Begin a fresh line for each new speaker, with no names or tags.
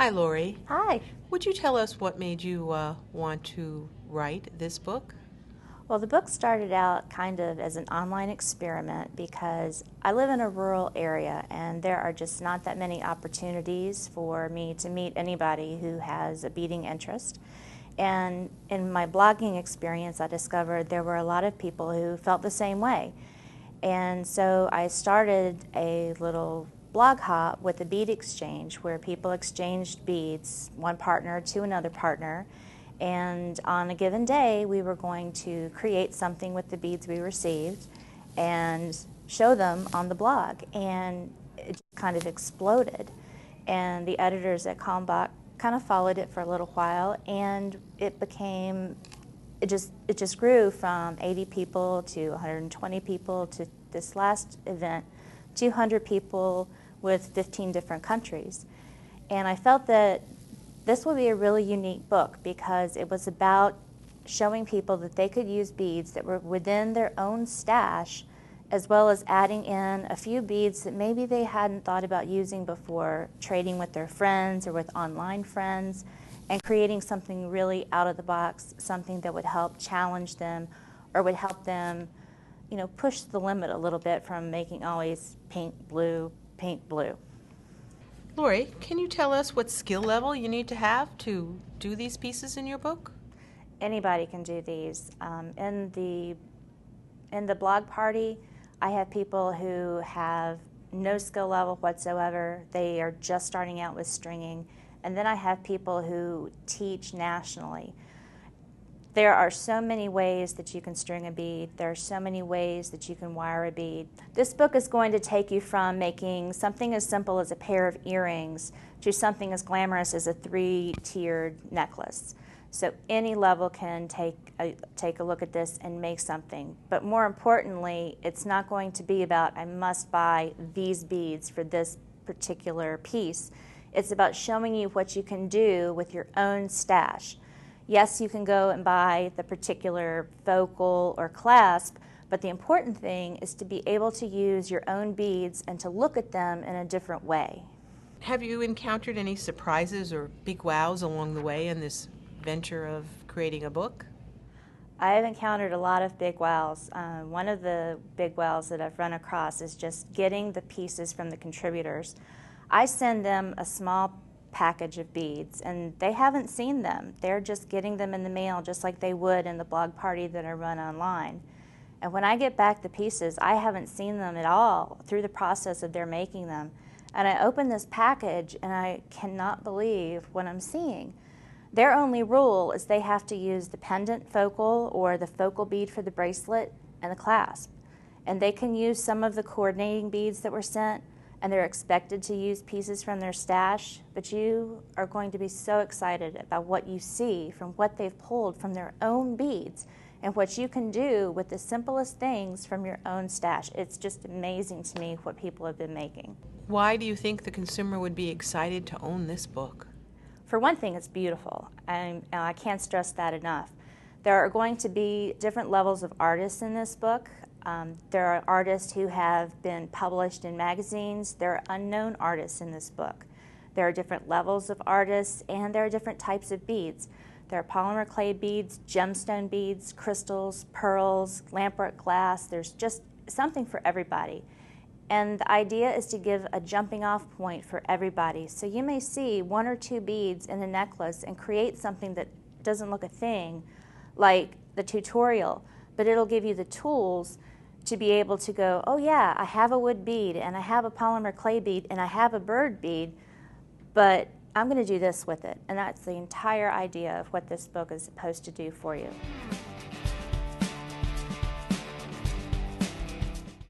Hi, Lori.
Hi.
Would you tell us what made you want to write this book?
Well, the book started out kind of as an online experiment because I live in a rural area and there are just not that many opportunities for me to meet anybody who has a beading interest. And in my blogging experience, I discovered there were a lot of people who felt the same way. And so I started a little blog hop with a bead exchange where people exchanged beads, one partner to another partner. And on a given day, we were going to create something with the beads we received and show them on the blog. And it just kind of exploded. And the editors at Kalmbach kind of followed it for a little while, and it just grew from 80 people to 120 people to this last event, 200 people with 15 different countries. And I felt that this would be a really unique book because it was about showing people that they could use beads that were within their own stash, as well as adding in a few beads that maybe they hadn't thought about using before, trading with their friends or with online friends, and creating something really out of the box, something that would help challenge them or would help them, push the limit a little bit from making always paint blue, paint blue.
Lori, can you tell us what skill level you need to have to do these pieces in your book?
Anybody can do these. In the blog party, I have people who have no skill level whatsoever. They are just starting out with stringing. And then I have people who teach nationally. There are so many ways that you can string a bead. There are so many ways that you can wire a bead. This book is going to take you from making something as simple as a pair of earrings to something as glamorous as a 3-tiered necklace. So any level can take a look at this and make something. But more importantly, it's not going to be about, I must buy these beads for this particular piece. It's about showing you what you can do with your own stash. Yes, you can go and buy the particular focal or clasp, but the important thing is to be able to use your own beads and to look at them in a different way.
Have you encountered any surprises or big wows along the way in this venture of creating a book?
I have encountered a lot of big wows. One of the big wows that I've run across is just getting the pieces from the contributors. I send them a small package of beads and they haven't seen them. They're just getting them in the mail just like they would in the blog party that I run online. And when I get back the pieces, I haven't seen them at all through the process of their making them. And I open this package and I cannot believe what I'm seeing. Their only rule is they have to use the pendant focal or the focal bead for the bracelet and the clasp. And they can use some of the coordinating beads that were sent, and they're expected to use pieces from their stash, but you are going to be so excited about what you see from what they've pulled from their own beads and what you can do with the simplest things from your own stash. It's just amazing to me what people have been making.
Why do you think the consumer would be excited to own this book?
For one thing, it's beautiful, and I can't stress that enough. There are going to be different levels of artists in this book. There are artists who have been published in magazines. There are unknown artists in this book. There are different levels of artists, and there are different types of beads. There are polymer clay beads, gemstone beads, crystals, pearls, lamprock glass. There's just something for everybody. And the idea is to give a jumping off point for everybody. So you may see 1 or 2 beads in a necklace and create something that doesn't look a thing like the tutorial, but it'll give you the tools to be able to go, oh yeah, I have a wood bead and I have a polymer clay bead and I have a bird bead, but I'm going to do this with it. And that's the entire idea of what this book is supposed to do for you.